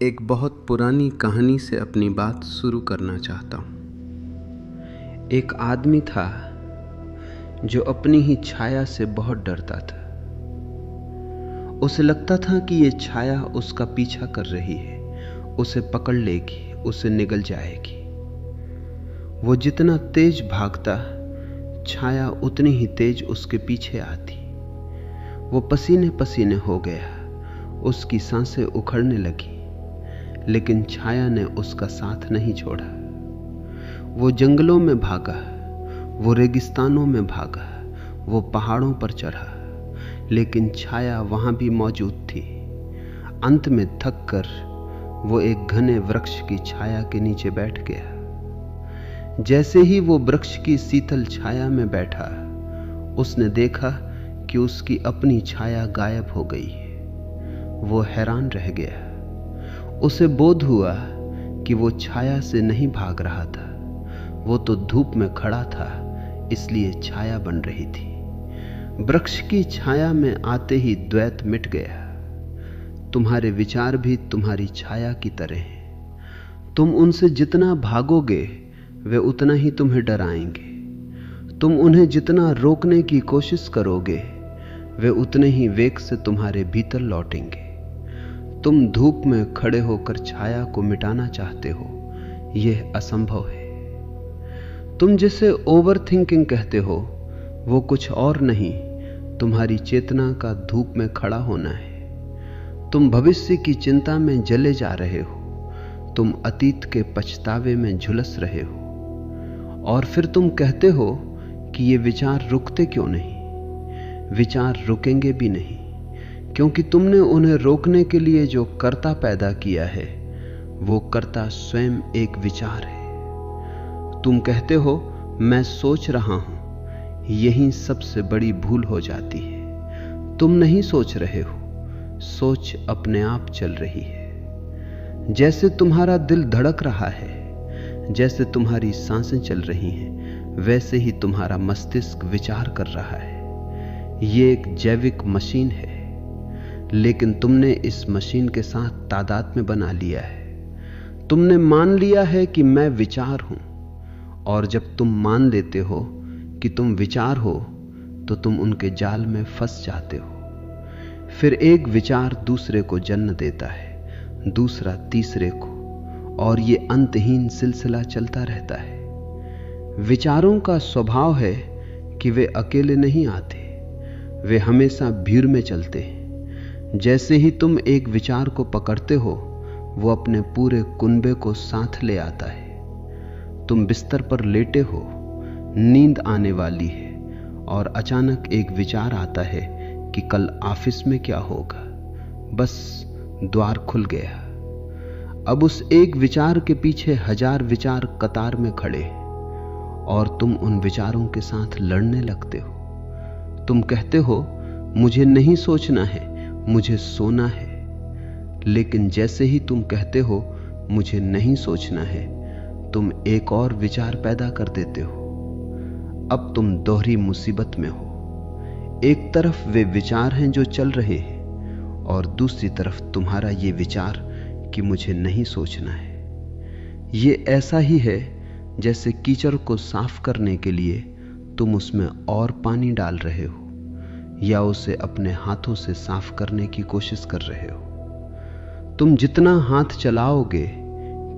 एक बहुत पुरानी कहानी से अपनी बात शुरू करना चाहता हूँ। एक आदमी था जो अपनी ही छाया से बहुत डरता था। उसे लगता था कि ये छाया उसका पीछा कर रही है, उसे पकड़ लेगी, उसे निगल जाएगी। वो जितना तेज भागता, छाया उतनी ही तेज उसके पीछे आती। वो पसीने पसीने हो गया, उसकी सांसें उखड़ने लगी, लेकिन छाया ने उसका साथ नहीं छोड़ा। वो जंगलों में भागा, वो रेगिस्तानों में भागा, वो पहाड़ों पर चढ़ा, लेकिन छाया वहां भी मौजूद थी। अंत में थक कर वो एक घने वृक्ष की छाया के नीचे बैठ गया। जैसे ही वो वृक्ष की शीतल छाया में बैठा, उसने देखा कि उसकी अपनी छाया गायब हो गई है। वो हैरान रह गया। उसे बोध हुआ कि वो छाया से नहीं भाग रहा था, वो तो धूप में खड़ा था, इसलिए छाया बन रही थी। वृक्ष की छाया में आते ही द्वैत मिट गया। तुम्हारे विचार भी तुम्हारी छाया की तरह हैं। तुम उनसे जितना भागोगे, वे उतना ही तुम्हें डराएंगे। तुम उन्हें जितना रोकने की कोशिश करोगे, वे उतने ही वेग से तुम्हारे भीतर लौटेंगे। तुम धूप में खड़े होकर छाया को मिटाना चाहते हो, यह असंभव है। तुम जिसे ओवर थिंकिंग कहते हो, वो कुछ और नहीं, तुम्हारी चेतना का धूप में खड़ा होना है। तुम भविष्य की चिंता में जले जा रहे हो, तुम अतीत के पछतावे में झुलस रहे हो, और फिर तुम कहते हो कि ये विचार रुकते क्यों नहीं। विचार रुकेंगे भी नहीं, क्योंकि तुमने उन्हें रोकने के लिए जो कर्ता पैदा किया है, वो कर्ता स्वयं एक विचार है। तुम कहते हो मैं सोच रहा हूं, यही सबसे बड़ी भूल हो जाती है। तुम नहीं सोच रहे हो, सोच अपने आप चल रही है। जैसे तुम्हारा दिल धड़क रहा है, जैसे तुम्हारी सांसें चल रही हैं, वैसे ही तुम्हारा मस्तिष्क विचार कर रहा है। ये एक जैविक मशीन है, लेकिन तुमने इस मशीन के साथ तादाद में बना लिया है। तुमने मान लिया है कि मैं विचार हूं, और जब तुम मान लेते हो कि तुम विचार हो, तो तुम उनके जाल में फंस जाते हो। फिर एक विचार दूसरे को जन्म देता है, दूसरा तीसरे को, और ये अंतहीन सिलसिला चलता रहता है। विचारों का स्वभाव है कि वे अकेले नहीं आते, वे हमेशा भीड़ में चलते हैं। जैसे ही तुम एक विचार को पकड़ते हो, वो अपने पूरे कुनबे को साथ ले आता है। तुम बिस्तर पर लेटे हो, नींद आने वाली है, और अचानक एक विचार आता है कि कल ऑफिस में क्या होगा। बस द्वार खुल गया। अब उस एक विचार के पीछे हजार विचार कतार में खड़े, और तुम उन विचारों के साथ लड़ने लगते हो। तुम कहते हो मुझे नहीं सोचना है, मुझे सोना है। लेकिन जैसे ही तुम कहते हो मुझे नहीं सोचना है, तुम एक और विचार पैदा कर देते हो। अब तुम दोहरी मुसीबत में हो। एक तरफ वे विचार हैं जो चल रहे हैं, और दूसरी तरफ तुम्हारा ये विचार कि मुझे नहीं सोचना है। ये ऐसा ही है जैसे कीचड़ को साफ करने के लिए तुम उसमें और पानी डाल रहे हो, या उसे अपने हाथों से साफ करने की कोशिश कर रहे हो। तुम जितना हाथ चलाओगे,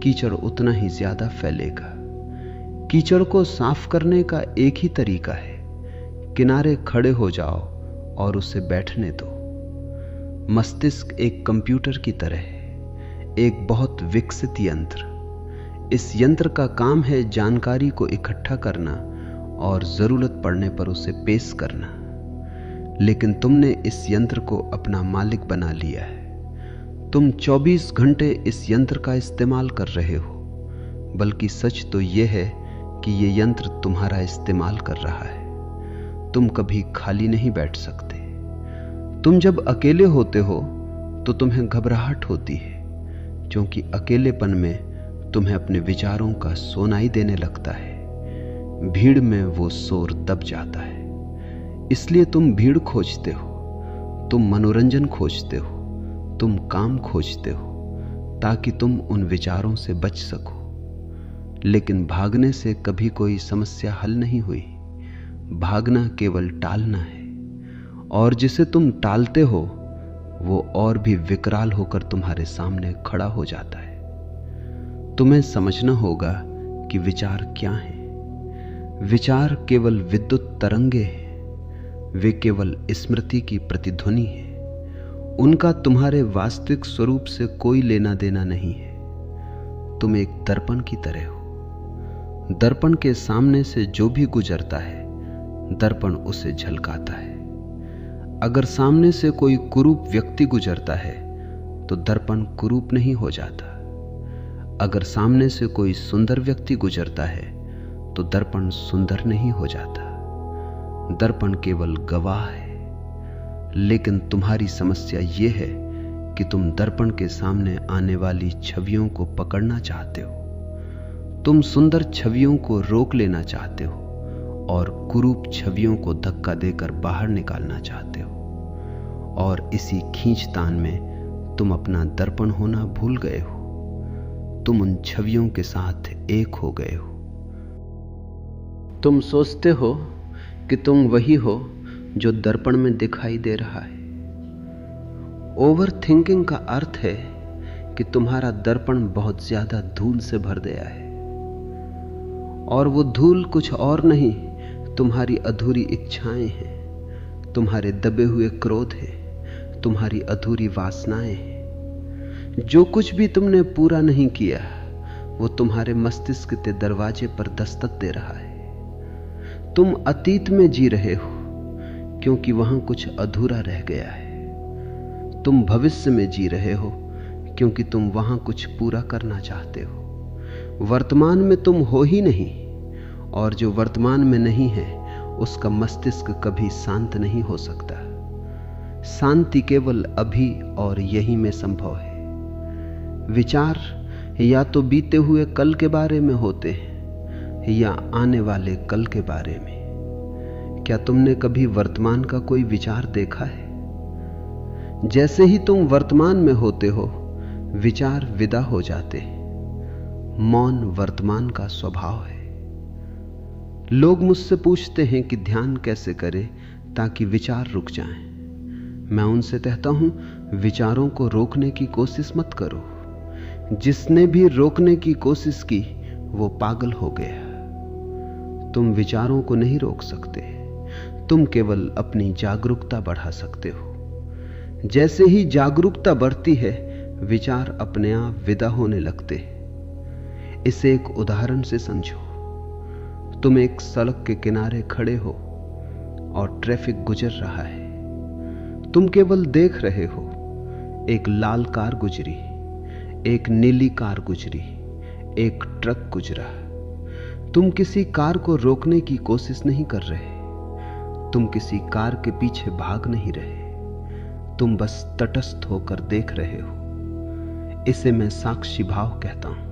कीचड़ उतना ही ज्यादा फैलेगा। कीचड़ को साफ करने का एक ही तरीका है, किनारे खड़े हो जाओ और उसे बैठने दो। मस्तिष्क एक कंप्यूटर की तरह है, एक बहुत विकसित यंत्र। इस यंत्र का काम है जानकारी को इकट्ठा करना और जरूरत पड़ने पर उसे पेश करना। लेकिन तुमने इस यंत्र को अपना मालिक बना लिया है। तुम 24 घंटे इस यंत्र का इस्तेमाल कर रहे हो, बल्कि सच तो यह है कि यह यंत्र तुम्हारा इस्तेमाल कर रहा है। तुम कभी खाली नहीं बैठ सकते। तुम जब अकेले होते हो तो तुम्हें घबराहट होती है, क्योंकि अकेलेपन में तुम्हें अपने विचारों का सोनाई देने लगता है। भीड़ में वो शोर दब जाता है, इसलिए तुम भीड़ खोजते हो, तुम मनोरंजन खोजते हो, तुम काम खोजते हो, ताकि तुम उन विचारों से बच सको। लेकिन भागने से कभी कोई समस्या हल नहीं हुई। भागना केवल टालना है, और जिसे तुम टालते हो वो और भी विकराल होकर तुम्हारे सामने खड़ा हो जाता है। तुम्हें समझना होगा कि विचार क्या है। विचार केवल विद्युत तरंगे हैं। वे केवल स्मृति की प्रतिध्वनि है। उनका तुम्हारे वास्तविक स्वरूप से कोई लेना देना नहीं है। तुम एक दर्पण की तरह हो। दर्पण के सामने से जो भी गुजरता है, दर्पण उसे झलकाता है। अगर सामने से कोई कुरूप व्यक्ति गुजरता है तो दर्पण कुरूप नहीं हो जाता। अगर सामने से कोई सुंदर व्यक्ति गुजरता है तो दर्पण सुंदर नहीं हो जाता। दर्पण केवल गवाह है। लेकिन तुम्हारी समस्या यह है कि तुम दर्पण के सामने आने वाली छवियों को पकड़ना चाहते हो। तुम सुंदर छवियों को रोक लेना चाहते हो और कुरूप छवियों को धक्का देकर बाहर निकालना चाहते हो। और इसी खींचतान में तुम अपना दर्पण होना भूल गए हो। तुम उन छवियों के साथ एक हो गए हो। तुम सोचते हो कि तुम वही हो जो दर्पण में दिखाई दे रहा है। ओवर थिंकिंग का अर्थ है कि तुम्हारा दर्पण बहुत ज्यादा धूल से भर गया है, और वो धूल कुछ और नहीं, तुम्हारी अधूरी इच्छाएं हैं, तुम्हारे दबे हुए क्रोध हैं, तुम्हारी अधूरी वासनाएं हैं। जो कुछ भी तुमने पूरा नहीं किया वो तुम्हारे मस्तिष्क के दरवाजे पर दस्तक दे रहा है। तुम अतीत में जी रहे हो क्योंकि वहां कुछ अधूरा रह गया है। तुम भविष्य में जी रहे हो क्योंकि तुम वहां कुछ पूरा करना चाहते हो। वर्तमान में तुम हो ही नहीं, और जो वर्तमान में नहीं है उसका मस्तिष्क कभी शांत नहीं हो सकता। शांति केवल अभी और यही में संभव है। विचार या तो बीते हुए कल के बारे में होते हैं या आने वाले कल के बारे में। क्या तुमने कभी वर्तमान का कोई विचार देखा है? जैसे ही तुम वर्तमान में होते हो, विचार विदा हो जाते हैं। मौन वर्तमान का स्वभाव है। लोग मुझसे पूछते हैं कि ध्यान कैसे करें ताकि विचार रुक जाएं। मैं उनसे कहता हूं, विचारों को रोकने की कोशिश मत करो। जिसने भी रोकने की कोशिश की वो पागल हो गया। तुम विचारों को नहीं रोक सकते। तुम केवल अपनी जागरूकता बढ़ा सकते हो। जैसे ही जागरूकता बढ़ती है, विचार अपने आप विदा होने लगते हैं। इसे एक उदाहरण से समझो। तुम एक सड़क के किनारे खड़े हो और ट्रैफिक गुजर रहा है। तुम केवल देख रहे हो। एक लाल कार गुजरी, एक नीली कार गुजरी, एक ट्रक गुजरा। तुम किसी कार को रोकने की कोशिश नहीं कर रहे। तुम किसी कार के पीछे भाग नहीं रहे। तुम बस तटस्थ होकर देख रहे हो। इसे मैं साक्षी भाव कहता हूं।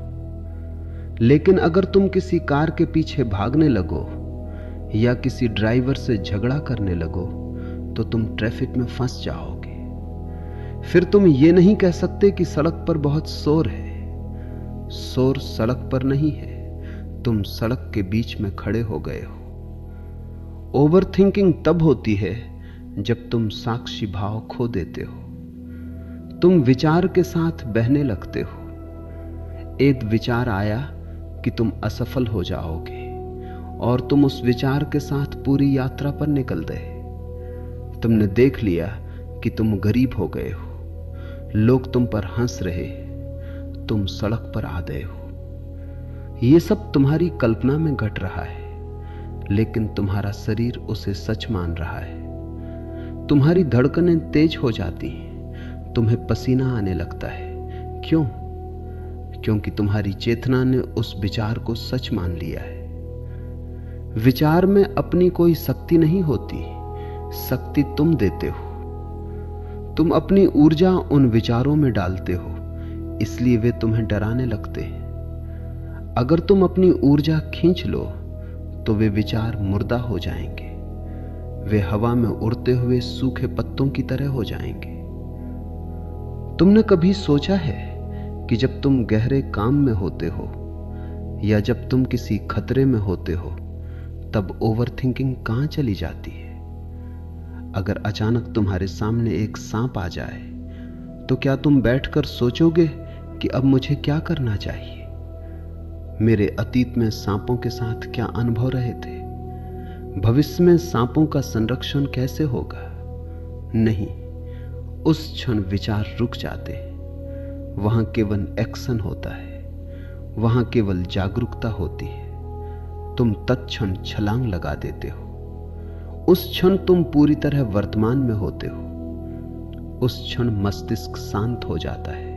लेकिन अगर तुम किसी कार के पीछे भागने लगो या किसी ड्राइवर से झगड़ा करने लगो तो तुम ट्रैफिक में फंस जाओगे। फिर तुम ये नहीं कह सकते कि सड़क पर बहुत शोर है। शोर सड़क पर नहीं है, तुम सड़क के बीच में खड़े हो गए हो। ओवर थिंकिंग तब होती है जब तुम साक्षी भाव खो देते हो। तुम विचार के साथ बहने लगते हो। एक विचार आया कि तुम असफल हो जाओगे और तुम उस विचार के साथ पूरी यात्रा पर निकल गए। तुमने देख लिया कि तुम गरीब हो गए हो। लोग तुम पर हंस रहे, तुम सड़क पर आ गए हो। यह सब तुम्हारी कल्पना में घट रहा है, लेकिन तुम्हारा शरीर उसे सच मान रहा है। तुम्हारी धड़कनें तेज हो जाती हैं, तुम्हें पसीना आने लगता है। क्यों? क्योंकि तुम्हारी चेतना ने उस विचार को सच मान लिया है। विचार में अपनी कोई शक्ति नहीं होती, शक्ति तुम देते हो। तुम अपनी ऊर्जा उन विचारों में डालते हो, इसलिए वे तुम्हें डराने लगते हैं। अगर तुम अपनी ऊर्जा खींच लो तो वे विचार मुर्दा हो जाएंगे। वे हवा में उड़ते हुए सूखे पत्तों की तरह हो जाएंगे। तुमने कभी सोचा है कि जब तुम गहरे काम में होते हो या जब तुम किसी खतरे में होते हो तब ओवरथिंकिंग कहां चली जाती है। अगर अचानक तुम्हारे सामने एक सांप आ जाए तो क्या तुम बैठकर सोचोगे कि अब मुझे क्या करना चाहिए? मेरे अतीत में सांपों के साथ क्या अनुभव रहे थे? भविष्य में सांपों का संरक्षण कैसे होगा? नहीं, उस क्षण विचार रुक जाते हैं। वहां केवल एक्शन होता है, वहां केवल जागरूकता होती है। तुम तत्क्षण छलांग लगा देते हो। उस क्षण तुम पूरी तरह वर्तमान में होते हो। उस क्षण मस्तिष्क शांत हो जाता है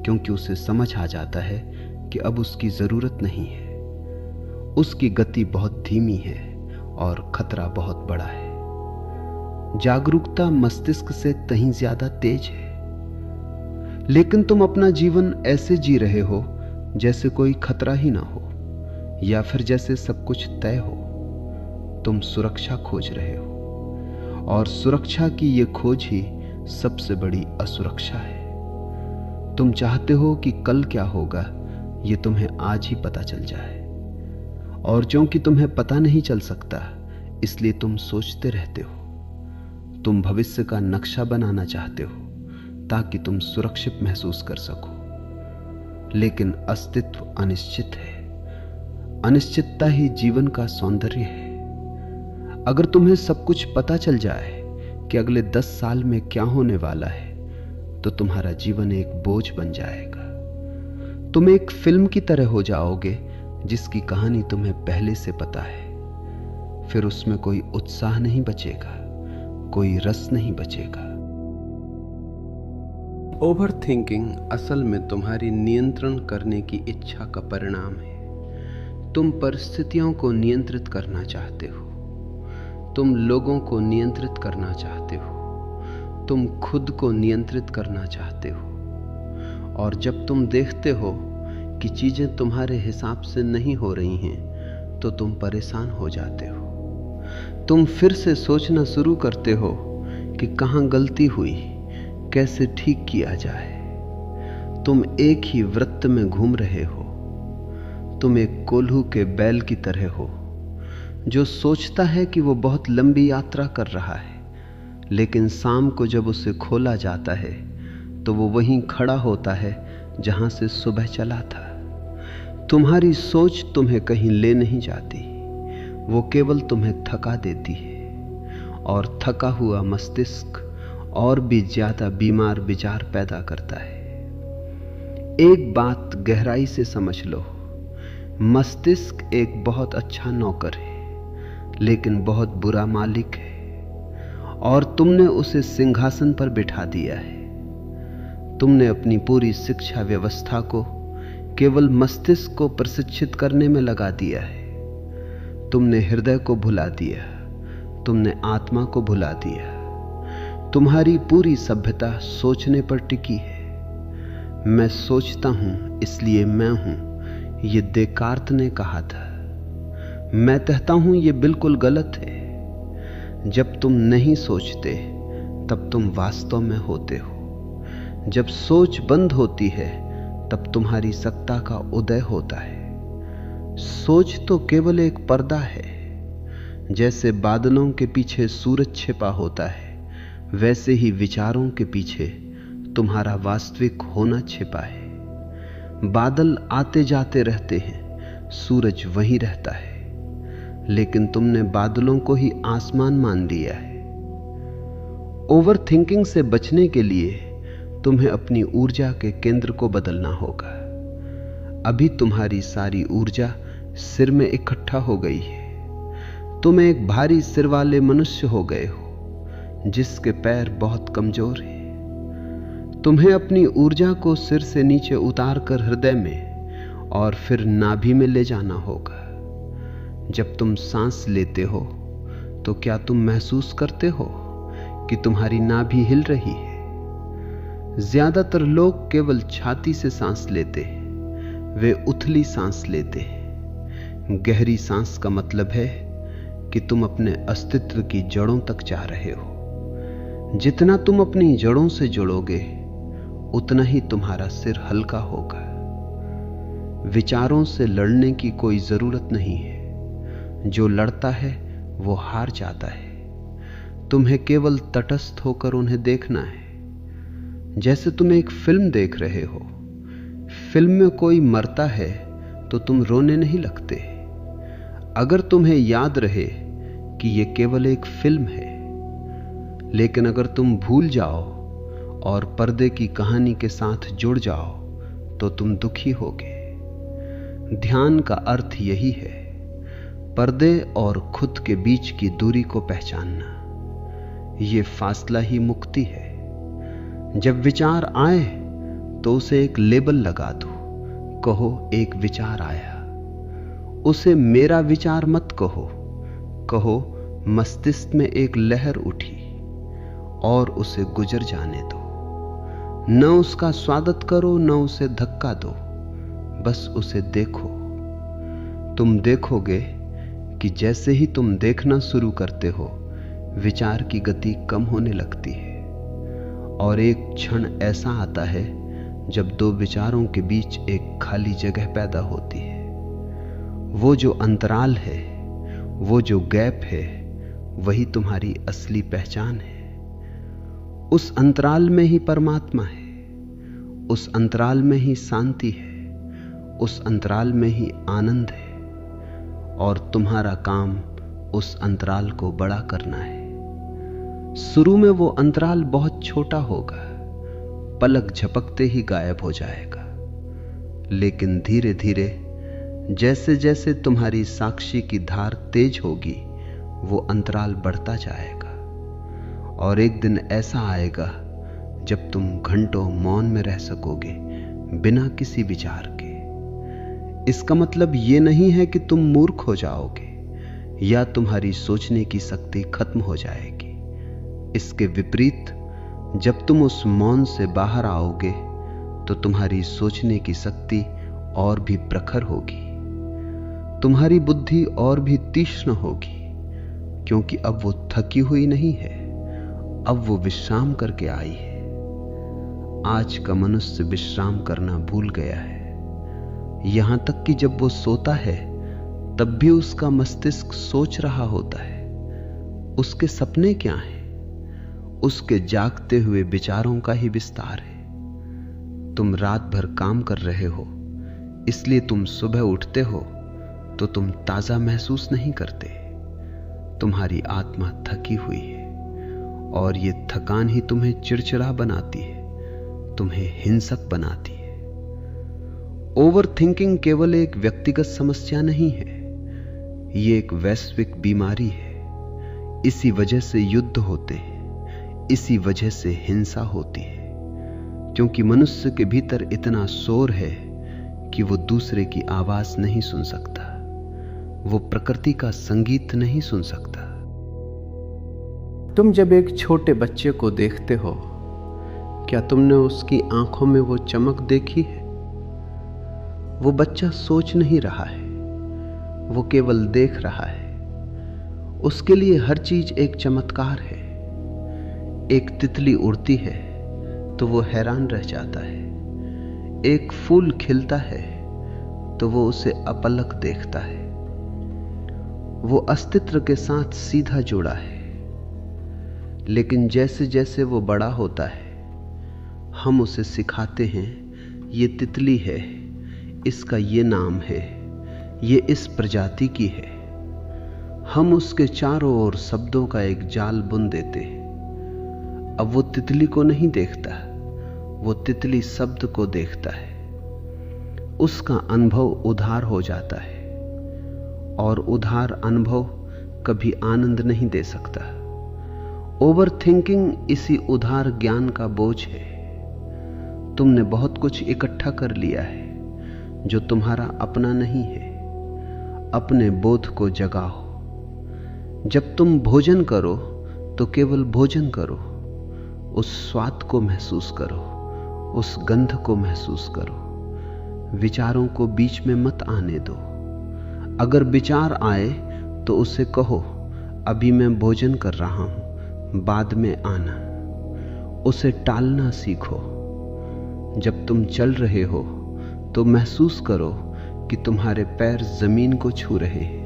क्योंकि उसे समझ आ जाता है कि अब उसकी जरूरत नहीं है। उसकी गति बहुत धीमी है और खतरा बहुत बड़ा है। जागरूकता मस्तिष्क से कहीं ज्यादा तेज है, लेकिन तुम अपना जीवन ऐसे जी रहे हो जैसे कोई खतरा ही ना हो, या फिर जैसे सब कुछ तय हो। तुम सुरक्षा खोज रहे हो, और सुरक्षा की ये खोज ही सबसे बड़ी असुरक्षा है। तुम चाहते हो कि कल क्या होगा ये तुम्हें आज ही पता चल जाए, और क्योंकि तुम्हें पता नहीं चल सकता इसलिए तुम सोचते रहते हो। तुम भविष्य का नक्शा बनाना चाहते हो ताकि तुम सुरक्षित महसूस कर सको, लेकिन अस्तित्व अनिश्चित है। अनिश्चितता ही जीवन का सौंदर्य है। अगर तुम्हें सब कुछ पता चल जाए कि अगले 10 साल में क्या होने वाला है तो तुम्हारा जीवन एक बोझ बन जाएगा। तुम एक फिल्म की तरह हो जाओगे जिसकी कहानी तुम्हें पहले से पता है। फिर उसमें कोई उत्साह नहीं बचेगा, कोई रस नहीं बचेगा। ओवरथिंकिंग असल में तुम्हारी नियंत्रण करने की इच्छा का परिणाम है। तुम परिस्थितियों को नियंत्रित करना चाहते हो, तुम लोगों को नियंत्रित करना चाहते हो, तुम खुद को नियंत्रित करना चाहते हो। और जब तुम देखते हो कि चीजें तुम्हारे हिसाब से नहीं हो रही हैं तो तुम परेशान हो जाते हो। तुम फिर से सोचना शुरू करते हो कि कहां गलती हुई, कैसे ठीक किया जाए। तुम एक ही वृत्त में घूम रहे हो। तुम एक कोल्हू के बैल की तरह हो जो सोचता है कि वो बहुत लंबी यात्रा कर रहा है, लेकिन शाम को जब उसे खोला जाता है तो वो वहीं खड़ा होता है जहां से सुबह चला था। तुम्हारी सोच तुम्हें कहीं ले नहीं जाती, वो केवल तुम्हें थका देती है, और थका हुआ मस्तिष्क और भी ज्यादा बीमार विचार पैदा करता है। एक बात गहराई से समझ लो, मस्तिष्क एक बहुत अच्छा नौकर है लेकिन बहुत बुरा मालिक है, और तुमने उसे सिंहासन पर बिठा दिया है। तुमने अपनी पूरी शिक्षा व्यवस्था को केवल मस्तिष्क को प्रशिक्षित करने में लगा दिया है। तुमने हृदय को भुला दिया, तुमने आत्मा को भुला दिया। तुम्हारी पूरी सभ्यता सोचने पर टिकी है। मैं सोचता हूं इसलिए मैं हूं, ये देकार्त ने कहा था। मैं कहता हूं ये बिल्कुल गलत है। जब तुम नहीं सोचते तब तुम वास्तव में होते हो। जब सोच बंद होती है तब तुम्हारी सत्ता का उदय होता है। सोच तो केवल एक पर्दा है। जैसे बादलों के पीछे सूरज छिपा होता है, वैसे ही विचारों के पीछे तुम्हारा वास्तविक होना छिपा है। बादल आते जाते रहते हैं, सूरज वहीं रहता है, लेकिन तुमने बादलों को ही आसमान मान लिया है। ओवरथिंकिंग से बचने के लिए तुम्हें अपनी ऊर्जा के केंद्र को बदलना होगा। अभी तुम्हारी सारी ऊर्जा सिर में इकट्ठा हो गई है। तुम एक भारी सिर वाले मनुष्य हो गए हो जिसके पैर बहुत कमजोर हैं। तुम्हें अपनी ऊर्जा को सिर से नीचे उतारकर हृदय में और फिर नाभि में ले जाना होगा। जब तुम सांस लेते हो तो क्या तुम महसूस करते हो कि तुम्हारी नाभि हिल रही है? ज्यादातर लोग केवल छाती से सांस लेते हैं, वे उथली सांस लेते हैं। गहरी सांस का मतलब है कि तुम अपने अस्तित्व की जड़ों तक जा रहे हो। जितना तुम अपनी जड़ों से जुड़ोगे उतना ही तुम्हारा सिर हल्का होगा। विचारों से लड़ने की कोई जरूरत नहीं है। जो लड़ता है वो हार जाता है। तुम्हें केवल तटस्थ होकर उन्हें देखना है। जैसे तुम एक फिल्म देख रहे हो। फिल्म में कोई मरता है तो तुम रोने नहीं लगते। अगर तुम्हें याद रहे कि यह केवल एक फिल्म है, लेकिन अगर तुम भूल जाओ और पर्दे की कहानी के साथ जुड़ जाओ तो तुम दुखी होगे। ध्यान का अर्थ यही है, पर्दे और खुद के बीच की दूरी को पहचानना। ये फासला ही मुक्ति है। जब विचार आए तो उसे एक लेबल लगा दो। कहो एक विचार आया। उसे मेरा विचार मत कहो। कहो मस्तिष्क में एक लहर उठी और उसे गुजर जाने दो। न उसका स्वागत करो, न उसे धक्का दो, बस उसे देखो। तुम देखोगे कि जैसे ही तुम देखना शुरू करते हो, विचार की गति कम होने लगती है और एक क्षण ऐसा आता है जब दो विचारों के बीच एक खाली जगह पैदा होती है। वो जो अंतराल है, वो जो गैप है, वही तुम्हारी असली पहचान है। उस अंतराल में ही परमात्मा है। उस अंतराल में ही शांति है। उस अंतराल में ही आनंद है। और तुम्हारा काम उस अंतराल को बड़ा करना है। शुरू में वो अंतराल बहुत छोटा होगा, पलक झपकते ही गायब हो जाएगा। लेकिन धीरे धीरे जैसे जैसे तुम्हारी साक्षी की धार तेज होगी, वो अंतराल बढ़ता जाएगा। और एक दिन ऐसा आएगा जब तुम घंटों मौन में रह सकोगे, बिना किसी विचार के। इसका मतलब ये नहीं है कि तुम मूर्ख हो जाओगे या तुम्हारी सोचने की शक्ति खत्म हो जाएगी। इसके विपरीत, जब तुम उस मौन से बाहर आओगे तो तुम्हारी सोचने की शक्ति और भी प्रखर होगी। तुम्हारी बुद्धि और भी तीक्ष्ण होगी, क्योंकि अब वो थकी हुई नहीं है, अब वो विश्राम करके आई है। आज का मनुष्य विश्राम करना भूल गया है। यहां तक कि जब वो सोता है तब भी उसका मस्तिष्क सोच रहा होता है। उसके सपने क्या हैं? उसके जागते हुए विचारों का ही विस्तार है। तुम रात भर काम कर रहे हो, इसलिए तुम सुबह उठते हो तो तुम ताजा महसूस नहीं करते। तुम्हारी आत्मा थकी हुई है और ये थकान ही तुम्हें चिड़चिड़ा बनाती है, तुम्हें हिंसक बनाती है। ओवर थिंकिंग केवल एक व्यक्तिगत समस्या नहीं है, ये एक वैश्विक बीमारी है। इसी वजह से युद्ध होते हैं, इसी वजह से हिंसा होती है, क्योंकि मनुष्य के भीतर इतना शोर है कि वो दूसरे की आवाज नहीं सुन सकता, वो प्रकृति का संगीत नहीं सुन सकता। तुम जब एक छोटे बच्चे को देखते हो, क्या तुमने उसकी आंखों में वो चमक देखी है? वो बच्चा सोच नहीं रहा है, वो केवल देख रहा है। उसके लिए हर चीज एक चमत्कार है। एक तितली उड़ती है तो वो हैरान रह जाता है। एक फूल खिलता है तो वो उसे अपलक देखता है। वो अस्तित्व के साथ सीधा जुड़ा है। लेकिन जैसे जैसे वो बड़ा होता है, हम उसे सिखाते हैं, ये तितली है, इसका ये नाम है, ये इस प्रजाति की है। हम उसके चारों ओर शब्दों का एक जाल बुन देते हैं। अब वो तितली को नहीं देखता, वो तितली शब्द को देखता है। उसका अनुभव उधार हो जाता है और उधार अनुभव कभी आनंद नहीं दे सकता। ओवर थिंकिंग इसी उधार ज्ञान का बोझ है। तुमने बहुत कुछ इकट्ठा कर लिया है जो तुम्हारा अपना नहीं है। अपने बोध को जगाओ। जब तुम भोजन करो तो केवल भोजन करो। उस स्वाद को महसूस करो, उस गंध को महसूस करो। विचारों को बीच में मत आने दो। अगर विचार आए तो उसे कहो, अभी मैं भोजन कर रहा हूं, बाद में आना। उसे टालना सीखो। जब तुम चल रहे हो तो महसूस करो कि तुम्हारे पैर जमीन को छू रहे हैं,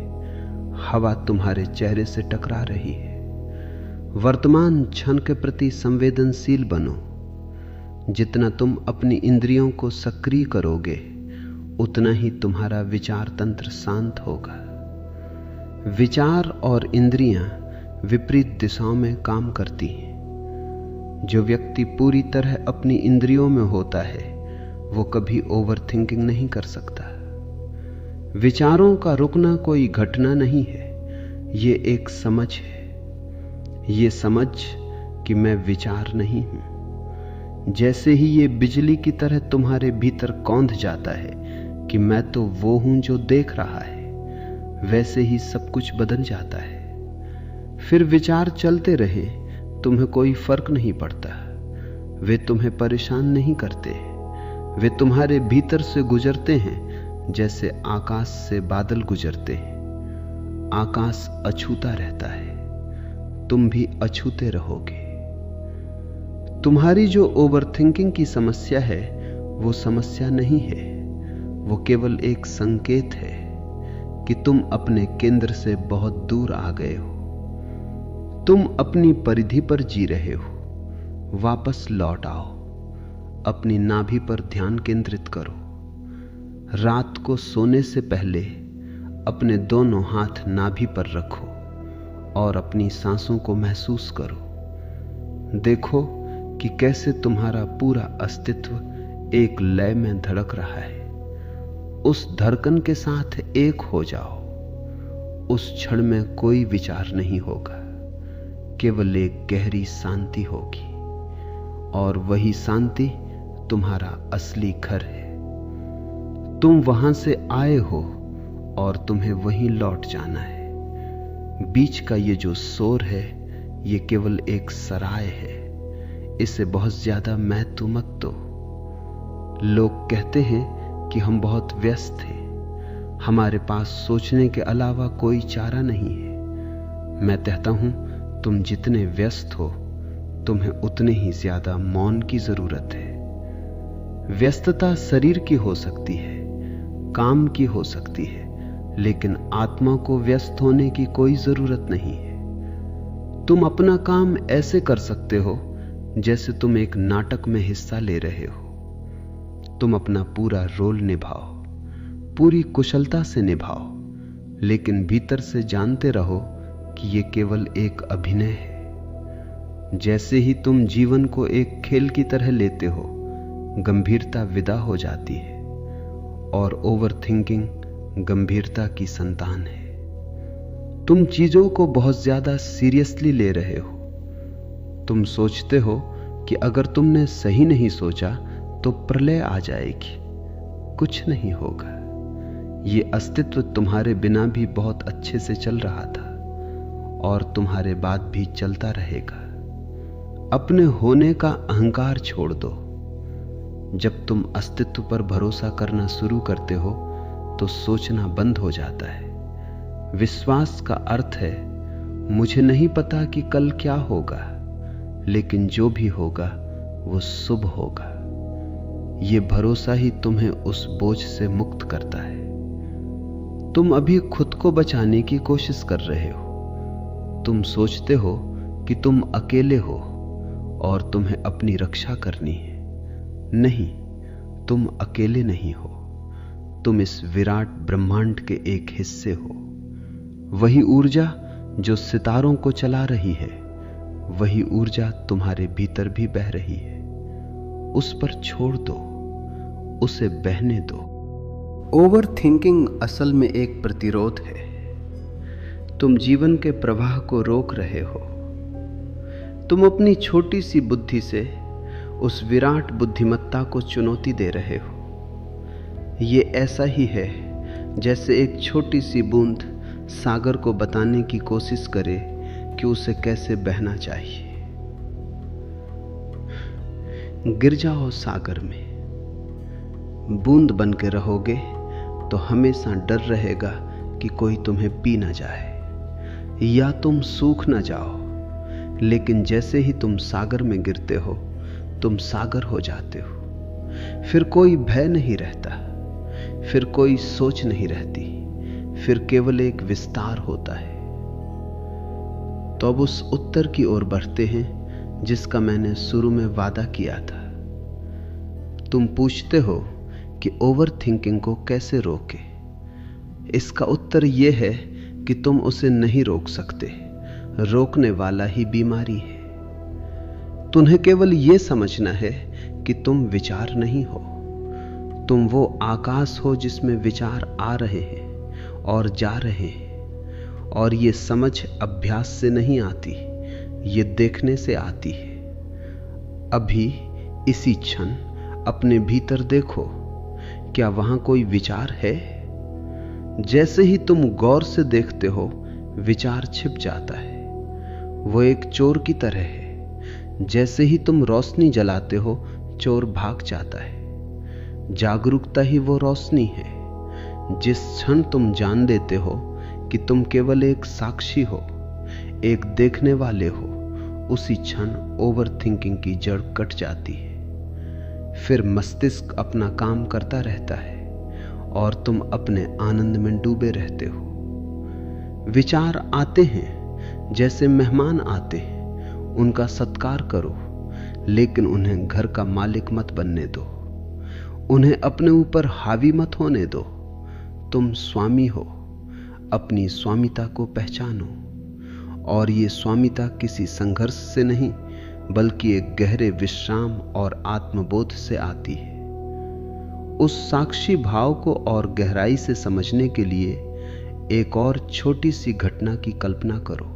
हवा तुम्हारे चेहरे से टकरा रही है। वर्तमान क्षण के प्रति संवेदनशील बनो। जितना तुम अपनी इंद्रियों को सक्रिय करोगे उतना ही तुम्हारा विचार तंत्र शांत होगा। विचार और इंद्रियां विपरीत दिशाओं में काम करती हैं। जो व्यक्ति पूरी तरह अपनी इंद्रियों में होता है वो कभी ओवर थिंकिंग नहीं कर सकता। विचारों का रुकना कोई घटना नहीं है, ये एक समझ है। ये समझ कि मैं विचार नहीं हूं। जैसे ही ये बिजली की तरह तुम्हारे भीतर कौंध जाता है कि मैं तो वो हूं जो देख रहा है, वैसे ही सब कुछ बदल जाता है। फिर विचार चलते रहे, तुम्हें कोई फर्क नहीं पड़ता। वे तुम्हें परेशान नहीं करते। वे तुम्हारे भीतर से गुजरते हैं जैसे आकाश से बादल गुजरते हैं। आकाश अछूता रहता है, तुम भी अछूते रहोगे। तुम्हारी जो ओवरथिंकिंग की समस्या है वो समस्या नहीं है, वो केवल एक संकेत है कि तुम अपने केंद्र से बहुत दूर आ गए हो। तुम अपनी परिधि पर जी रहे हो। वापस लौट आओ। अपनी नाभि पर ध्यान केंद्रित करो। रात को सोने से पहले अपने दोनों हाथ नाभि पर रखो और अपनी सांसों को महसूस करो। देखो कि कैसे तुम्हारा पूरा अस्तित्व एक लय में धड़क रहा है। उस धड़कन के साथ एक हो जाओ। उस क्षण में कोई विचार नहीं होगा, केवल एक गहरी शांति होगी और वही शांति तुम्हारा असली घर है। तुम वहां से आए हो और तुम्हें वहीं लौट जाना है। बीच का ये जो शोर है ये केवल एक सराय है, इसे बहुत ज्यादा महत्व मत दो। लोग कहते हैं कि हम बहुत व्यस्त हैं, हमारे पास सोचने के अलावा कोई चारा नहीं है। मैं कहता हूं तुम जितने व्यस्त हो तुम्हें उतने ही ज्यादा मौन की जरूरत है। व्यस्तता शरीर की हो सकती है, काम की हो सकती है, लेकिन आत्मा को व्यस्त होने की कोई जरूरत नहीं है। तुम अपना काम ऐसे कर सकते हो जैसे तुम एक नाटक में हिस्सा ले रहे हो। तुम अपना पूरा रोल निभाओ, पूरी कुशलता से निभाओ, लेकिन भीतर से जानते रहो कि यह केवल एक अभिनय है। जैसे ही तुम जीवन को एक खेल की तरह लेते हो, गंभीरता विदा हो जाती है और ओवरथिंकिंग गंभीरता की संतान है। तुम चीजों को बहुत ज्यादा सीरियसली ले रहे हो। तुम सोचते हो कि अगर तुमने सही नहीं सोचा तो प्रलय आ जाएगी। कुछ नहीं होगा। ये अस्तित्व तुम्हारे बिना भी बहुत अच्छे से चल रहा था और तुम्हारे बाद भी चलता रहेगा। अपने होने का अहंकार छोड़ दो। जब तुम अस्तित्व पर भरोसा करना शुरू करते हो तो सोचना बंद हो जाता है। विश्वास का अर्थ है मुझे नहीं पता कि कल क्या होगा, लेकिन जो भी होगा वो शुभ होगा। ये भरोसा ही तुम्हें उस बोझ से मुक्त करता है। तुम अभी खुद को बचाने की कोशिश कर रहे हो। तुम सोचते हो कि तुम अकेले हो और तुम्हें अपनी रक्षा करनी है। नहीं, तुम अकेले नहीं हो। तुम इस विराट ब्रह्मांड के एक हिस्से हो। वही ऊर्जा जो सितारों को चला रही है, वही ऊर्जा तुम्हारे भीतर भी बह रही है। उस पर छोड़ दो, उसे बहने दो। ओवर थिंकिंग असल में एक प्रतिरोध है। तुम जीवन के प्रवाह को रोक रहे हो। तुम अपनी छोटी सी बुद्धि से उस विराट बुद्धिमत्ता को चुनौती दे रहे हो। ये ऐसा ही है जैसे एक छोटी सी बूंद सागर को बताने की कोशिश करे कि उसे कैसे बहना चाहिए। गिर जाओ सागर में। बूंद बन के रहोगे तो हमेशा डर रहेगा कि कोई तुम्हें पी ना जाए या तुम सूख ना जाओ। लेकिन जैसे ही तुम सागर में गिरते हो तुम सागर हो जाते हो। फिर कोई भय नहीं रहता, फिर कोई सोच नहीं रहती, फिर केवल एक विस्तार होता है। तो अब उस उत्तर की ओर बढ़ते हैं जिसका मैंने शुरू में वादा किया था। तुम पूछते हो कि ओवर थिंकिंग को कैसे रोके। इसका उत्तर यह है कि तुम उसे नहीं रोक सकते, रोकने वाला ही बीमारी है। तुम्हें केवल यह समझना है कि तुम विचार नहीं हो, तुम वो आकाश हो जिसमें विचार आ रहे हैं और जा रहे हैं। और ये समझ अभ्यास से नहीं आती, ये देखने से आती है। अभी इसी क्षण अपने भीतर देखो, क्या वहां कोई विचार है? जैसे ही तुम गौर से देखते हो, विचार छिप जाता है। वो एक चोर की तरह है। जैसे ही तुम रोशनी जलाते हो, चोर भाग जाता है। जागरूकता ही वो रोशनी है। जिस क्षण तुम जान लेते हो कि तुम केवल एक साक्षी हो, एक देखने वाले हो, उसी क्षण ओवर थिंकिंग की जड़ कट जाती है। फिर मस्तिष्क अपना काम करता रहता है और तुम अपने आनंद में डूबे रहते हो। विचार आते हैं जैसे मेहमान आते हैं, उनका सत्कार करो, लेकिन उन्हें घर का मालिक मत बनने दो, उन्हें अपने ऊपर हावी मत होने दो। तुम स्वामी हो, अपनी स्वामिता को पहचानो। और ये स्वामिता किसी संघर्ष से नहीं, बल्कि एक गहरे विश्राम और आत्मबोध से आती है। उस साक्षी भाव को और गहराई से समझने के लिए एक और छोटी सी घटना की कल्पना करो।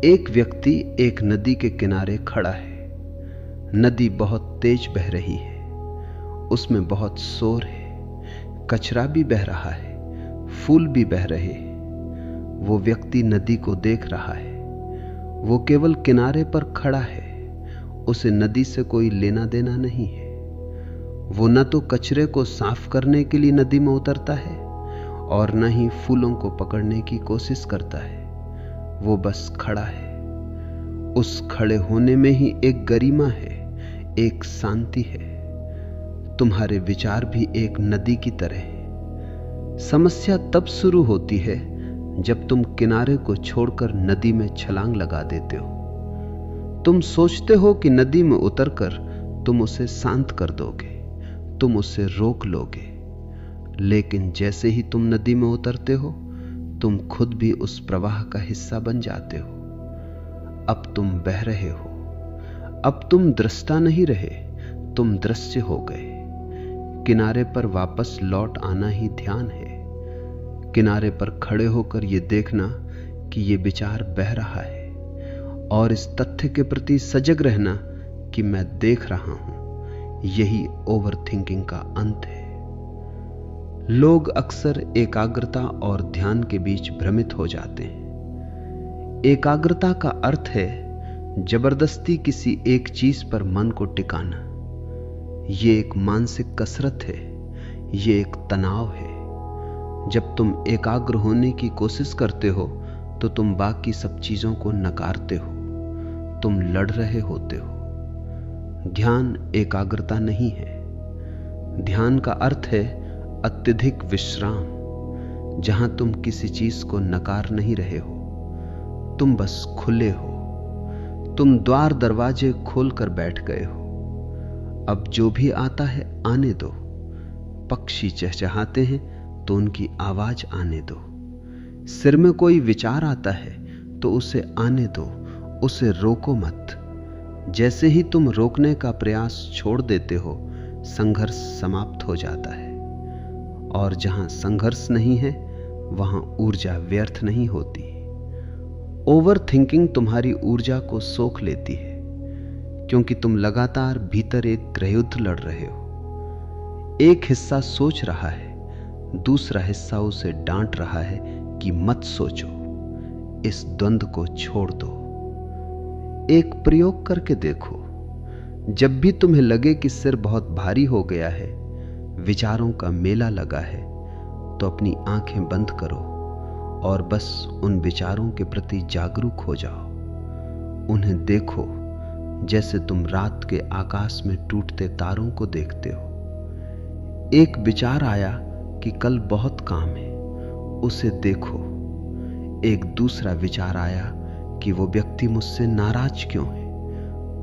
एक व्यक्ति एक नदी के किनारे खड़ा है। नदी बहुत तेज बह रही है, उसमें बहुत शोर है, कचरा भी बह रहा है, फूल भी बह रहे हैं। वो व्यक्ति नदी को देख रहा है। वो केवल किनारे पर खड़ा है, उसे नदी से कोई लेना देना नहीं है। वो न तो कचरे को साफ करने के लिए नदी में उतरता है और न ही फूलों को पकड़ने की कोशिश करता है। वो बस खड़ा है। उस खड़े होने में ही एक गरिमा है, एक शांति है। तुम्हारे विचार भी एक नदी की तरह है। समस्या तब शुरू होती है जब तुम किनारे को छोड़कर नदी में छलांग लगा देते हो। तुम सोचते हो कि नदी में उतरकर तुम उसे शांत कर दोगे, तुम उसे रोक लोगे। लेकिन जैसे ही तुम नदी में उतरते हो, तुम खुद भी उस प्रवाह का हिस्सा बन जाते हो। अब तुम बह रहे हो। अब तुम दृष्टा नहीं रहे, तुम दृश्य हो गए। किनारे पर वापस लौट आना ही ध्यान है। किनारे पर खड़े होकर यह देखना कि यह विचार बह रहा है, और इस तथ्य के प्रति सजग रहना कि मैं देख रहा हूं। यही ओवर थिंकिंग का अंत है। लोग अक्सर एकाग्रता और ध्यान के बीच भ्रमित हो जाते हैं। एकाग्रता का अर्थ है जबरदस्ती किसी एक चीज पर मन को टिकाना। यह एक मानसिक कसरत है, यह एक तनाव है। जब तुम एकाग्र होने की कोशिश करते हो तो तुम बाकी सब चीजों को नकारते हो, तुम लड़ रहे होते हो। ध्यान एकाग्रता नहीं है। ध्यान का अर्थ है अत्यधिक विश्राम, जहां तुम किसी चीज को नकार नहीं रहे हो, तुम बस खुले हो। तुम द्वार दरवाजे खोलकर बैठ गए हो। अब जो भी आता है आने दो। पक्षी चहचहाते हैं तो उनकी आवाज आने दो। सिर में कोई विचार आता है तो उसे आने दो, उसे रोको मत। जैसे ही तुम रोकने का प्रयास छोड़ देते हो, संघर्ष समाप्त हो जाता है। और जहां संघर्ष नहीं है, वहां ऊर्जा व्यर्थ नहीं होती। ओवर थिंकिंग तुम्हारी ऊर्जा को सोख लेती है, क्योंकि तुम लगातार भीतर एक गृहयुद्ध लड़ रहे हो। एक हिस्सा सोच रहा है, दूसरा हिस्सा उसे डांट रहा है कि मत सोचो, इस द्वंद्व को छोड़ दो। एक प्रयोग करके देखो। जब भी तुम्हें लगे कि सिर बहुत भारी हो गया है, विचारों का मेला लगा है, तो अपनी आंखें बंद करो और बस उन विचारों के प्रति जागरूक हो जाओ। उन्हें देखो, जैसे तुम रात के आकाश में टूटते तारों को देखते हो। एक विचार आया कि कल बहुत काम है, उसे देखो। एक दूसरा विचार आया कि वो व्यक्ति मुझसे नाराज क्यों है,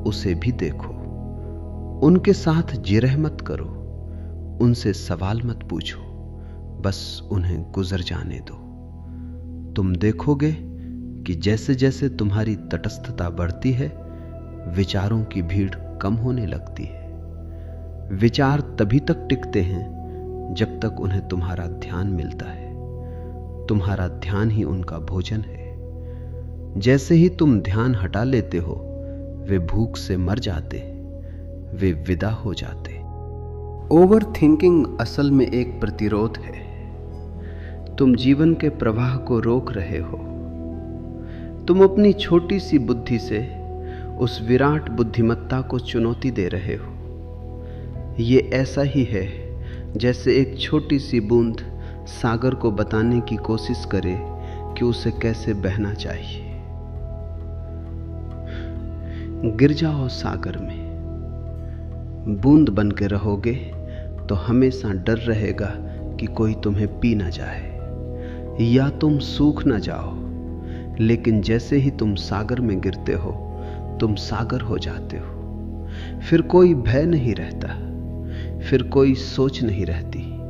उसे भी देखो। उनके साथ जिरह मत करो, उनसे सवाल मत पूछो, बस उन्हें गुजर जाने दो। तुम देखोगे कि जैसे जैसे तुम्हारी तटस्थता बढ़ती है, विचारों की भीड़ कम होने लगती है। विचार तभी तक टिकते हैं जब तक उन्हें तुम्हारा ध्यान मिलता है। तुम्हारा ध्यान ही उनका भोजन है। जैसे ही तुम ध्यान हटा लेते हो, वे भूख से मर जाते, वे विदा हो जाते। ओवर थिंकिंग असल में एक प्रतिरोध है। तुम जीवन के प्रवाह को रोक रहे हो। तुम अपनी छोटी सी बुद्धि से उस विराट बुद्धिमत्ता को चुनौती दे रहे हो। ये ऐसा ही है जैसे एक छोटी सी बूंद सागर को बताने की कोशिश करे कि उसे कैसे बहना चाहिए। गिर जाओ सागर में, बूंद बन के रहोगे तो हमेशा डर रहेगा कि कोई तुम्हें पी ना जाए या तुम सूख ना जाओ। लेकिन जैसे ही तुम सागर में गिरते हो, तुम सागर हो जाते हो। फिर कोई भय नहीं रहता, फिर कोई सोच नहीं रहती,